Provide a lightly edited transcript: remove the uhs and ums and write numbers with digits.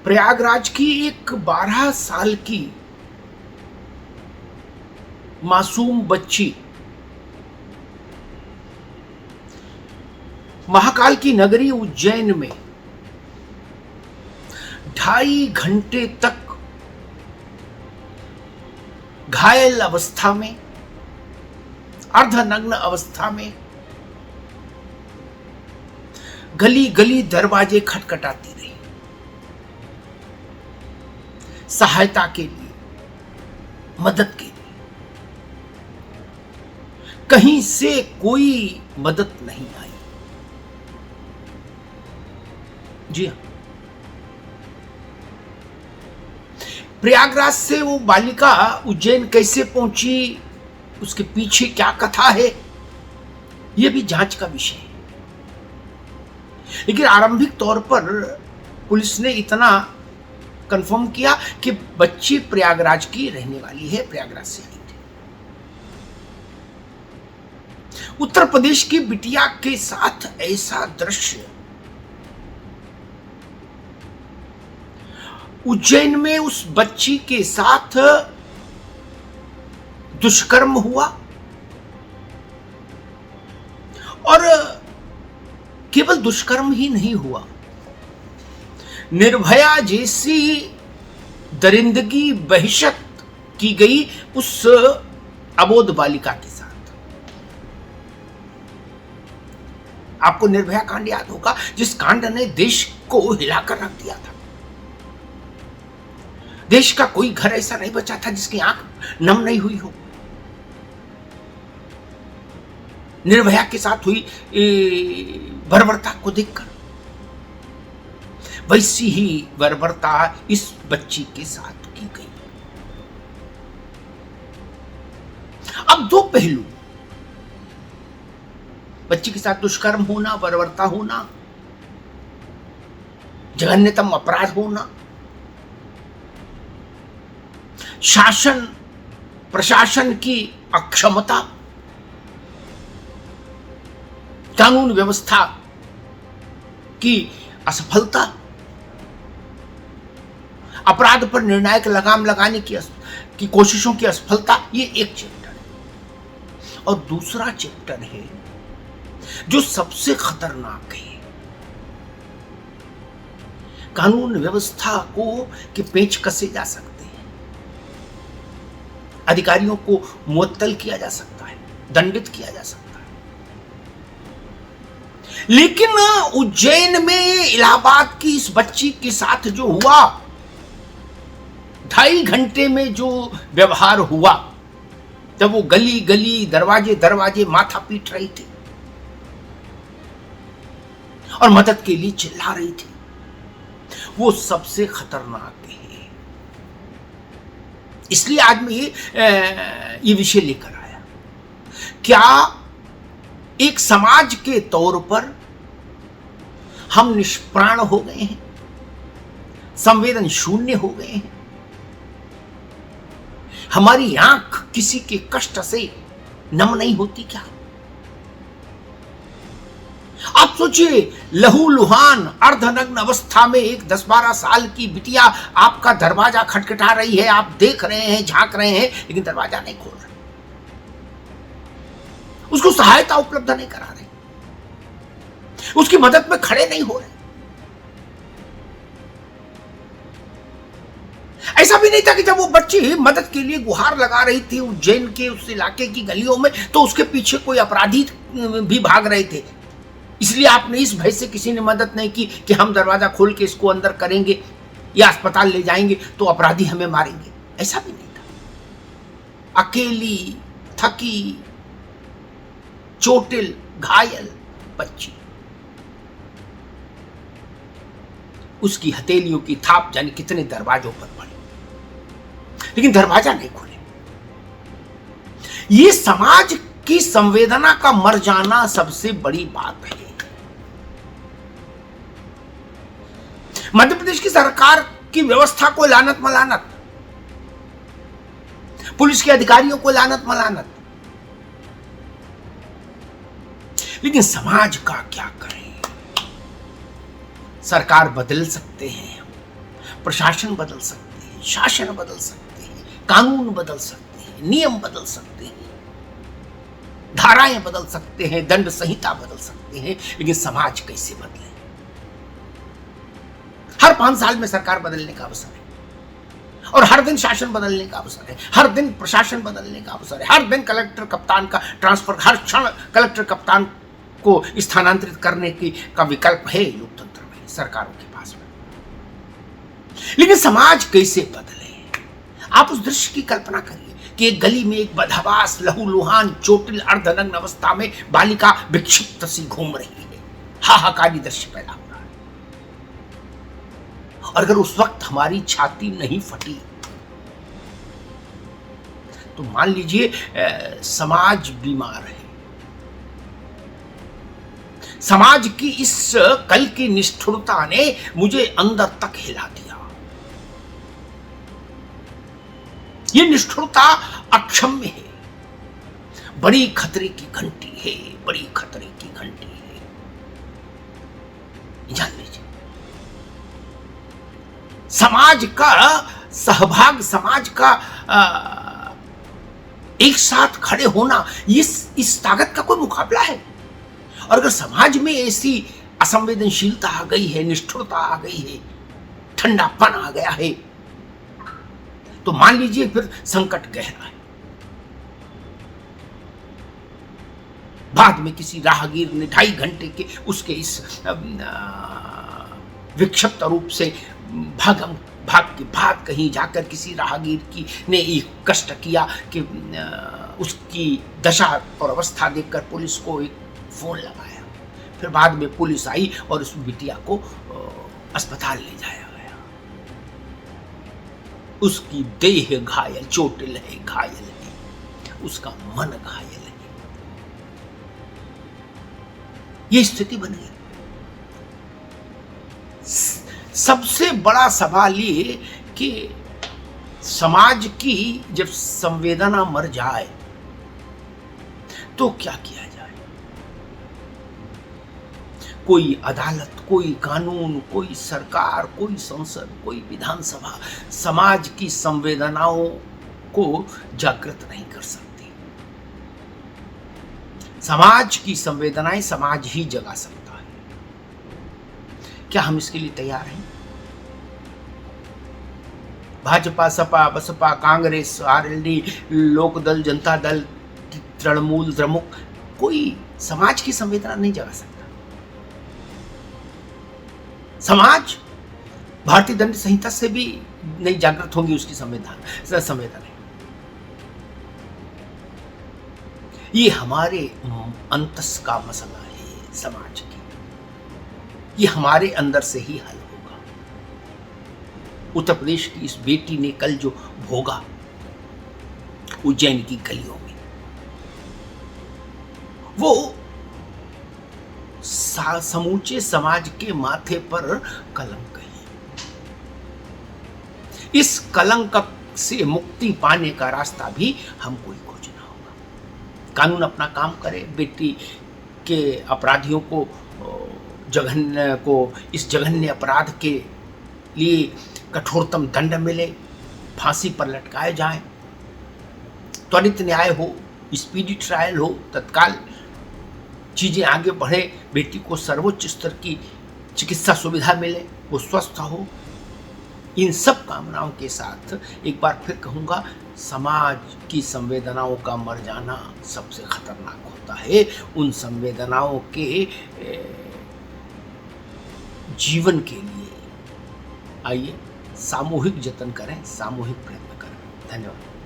प्रयागराज की एक 12 साल की मासूम बच्ची महाकाल की नगरी उज्जैन में 2.5 घंटे तक घायल अवस्था में, अर्धनग्न अवस्था में गली गली दरवाजे खटखटाती रही सहायता के लिए, मदद के लिए। कहीं से कोई मदद नहीं आई। जी हां, प्रयागराज से वो बालिका उज्जैन कैसे पहुंची, उसके पीछे क्या कथा है, यह भी जांच का विषय है। लेकिन आरंभिक तौर पर पुलिस ने इतना कंफर्म किया कि बच्ची प्रयागराज की रहने वाली है, प्रयागराज से आई थी। उत्तर प्रदेश की बिटिया के साथ ऐसा दृश्य उज्जैन में उस बच्ची के साथ दुष्कर्म हुआ और केवल दुष्कर्म ही नहीं हुआ, निर्भया जैसी दरिंदगी बहिशत की गई उस अबोध बालिका के साथ। आपको निर्भया कांड याद होगा, जिस कांड ने देश को हिलाकर रख दिया था। देश का कोई घर ऐसा नहीं बचा था जिसकी आंख नम नहीं हुई हो। निर्भया के साथ हुई बर्बरता को देखकर वैसी ही बर्बरता इस बच्ची के साथ की गई। अब दो पहलू, बच्ची के साथ दुष्कर्म होना, बर्बरता होना, जघन्यतम अपराध होना, शासन प्रशासन की अक्षमता, कानून व्यवस्था की असफलता, अपराध पर निर्णायक लगाम लगाने की कोशिशों की असफलता, ये एक चैप्टर है। और दूसरा चैप्टर है जो सबसे खतरनाक है, कानून व्यवस्था को कि पेच कसे जा सकते हैं, अधिकारियों को मुअत्तल किया जा सकता है, दंडित किया जा सकता है। लेकिन उज्जैन में इलाहाबाद की इस बच्ची के साथ जो हुआ, 2.5 घंटे में जो व्यवहार हुआ, जब वो गली गली दरवाजे दरवाजे माथा पीट रही थी और मदद के लिए चिल्ला रही थी, वो सबसे खतरनाक है। इसलिए आज मैं ये विषय लेकर आया। क्या एक समाज के तौर पर हम निष्प्राण हो गए हैं, संवेदन शून्य हो गए हैं? हमारी आंख किसी के कष्ट से नम नहीं होती क्या? आप सोचिए, लहूलुहान अर्धनग्न अवस्था में एक 10-12 साल की बिटिया आपका दरवाजा खटखटा रही है, आप देख रहे हैं, झांक रहे हैं, लेकिन दरवाजा नहीं खोल रहे, उसको सहायता उपलब्ध नहीं करा रहे, उसकी मदद में खड़े नहीं हो रहे। ऐसा भी नहीं था कि जब वो बच्ची मदद के लिए गुहार लगा रही थी उज्जैन के उस इलाके की गलियों में, तो उसके पीछे कोई अपराधी भी भाग रहे थे, इसलिए आपने इस भय से किसी ने मदद नहीं की कि हम दरवाजा खोल के इसको अंदर करेंगे या अस्पताल ले जाएंगे तो अपराधी हमें मारेंगे। ऐसा भी नहीं था। अकेली, थकी, चोटिल, घायल बच्ची, उसकी हथेलियों की थाप जाने कितने दरवाजों पर पड़ी, लेकिन दरवाजा नहीं खोले। ये समाज की संवेदना का मर जाना सबसे बड़ी बात है। मध्य प्रदेश की सरकार की व्यवस्था को लानत मलानत, पुलिस के अधिकारियों को लानत मलानत, लेकिन समाज का क्या करें? सरकार बदल सकते हैं, प्रशासन बदल सकते हैं, शासन बदल सकते हैं, कानून बदल सकते हैं, नियम बदल सकते हैं, धाराएं बदल सकते हैं, दंड संहिता बदल सकते हैं, लेकिन समाज कैसे बदले? हर 5 साल में सरकार बदलने का अवसर है और हर दिन शासन बदलने का अवसर है, हर दिन प्रशासन बदलने का अवसर है, हर दिन कलेक्टर कप्तान का ट्रांसफर, हर क्षण कलेक्टर कप्तान को स्थानांतरित करने का विकल्प है लोकतंत्र में, सरकारों के पास में। लेकिन समाज कैसे बदले? आप उस दृश्य की कल्पना करिए कि एक गली में एक बदहवास, लहूलुहान, चोटिल, अर्धनग्न अवस्था में बालिका विक्षिप्त सी घूम रही है। हाहाकारी दृश्य पैदा हो रहा है। और अगर उस वक्त हमारी छाती नहीं फटी तो मान लीजिए समाज बीमार है। समाज की इस कल की निष्ठुरता ने मुझे अंदर तक हिला दिया। ये निष्ठुरता अक्षम्य है, बड़ी खतरे की घंटी है, बड़ी खतरे की घंटी है, जान लीजिए। समाज का सहभाग, समाज का एक साथ खड़े होना, इस ताकत का कोई मुकाबला है? और अगर समाज में ऐसी असंवेदनशीलता आ गई है, निष्ठुरता आ गई है, ठंडापन आ गया है, तो मान लीजिए फिर संकट गहरा है। बाद में किसी राहगीर ने 2.5 घंटे के उसके इस विक्षिप्त रूप से भाग के बाद कहीं जाकर किसी राहगीर की ने एक कष्ट किया कि उसकी दशा और अवस्था देखकर पुलिस को एक फोन लगाया। फिर बाद में पुलिस आई और उस बिटिया को अस्पताल ले जाया गया। उसकी देह घायल, चोटिल है, घायल है, उसका मन घायल है। ये स्थिति बन गई। सबसे बड़ा सवाल ये कि समाज की जब संवेदना मर जाए तो क्या किया जाए? कोई अदालत, कोई कानून, कोई सरकार, कोई संसद, कोई विधानसभा समाज की संवेदनाओं को जागृत नहीं कर सकती। समाज की संवेदनाएं समाज ही जगा सकता है। क्या हम इसके लिए तैयार हैं? भाजपा, सपा, बसपा, कांग्रेस, आरएलडी, लोकदल, जनता दल, तृणमूल, द्रमुक, कोई समाज की संवेदना नहीं जगा सकता। समाज भारतीय दंड संहिता से भी नहीं जागृत होंगी उसकी संवेदना। ये हमारे अंतस का मसला है समाज की। ये हमारे अंदर से ही हल होगा। उत्तर प्रदेश की इस बेटी ने कल जो भोगा उज्जैन की गलियों में, वो समूचे समाज के माथे पर कलंक है। इस कलंक से मुक्ति पाने का रास्ता भी हमको ही खोजना होगा। कानून अपना काम करे, बेटी के अपराधियों को इस जघन्य अपराध के लिए कठोरतम दंड मिले, फांसी पर लटकाए जाएं, त्वरित न्याय हो, स्पीडी ट्रायल हो, तत्काल चीजें आगे बढ़े, बेटी को सर्वोच्च स्तर की चिकित्सा सुविधा मिले, वो स्वस्थ हो। इन सब कामनाओं के साथ एक बार फिर कहूँगा, समाज की संवेदनाओं का मर जाना सबसे खतरनाक होता है। उन संवेदनाओं के जीवन के लिए आइए सामूहिक जतन करें, सामूहिक प्रयत्न करें। धन्यवाद।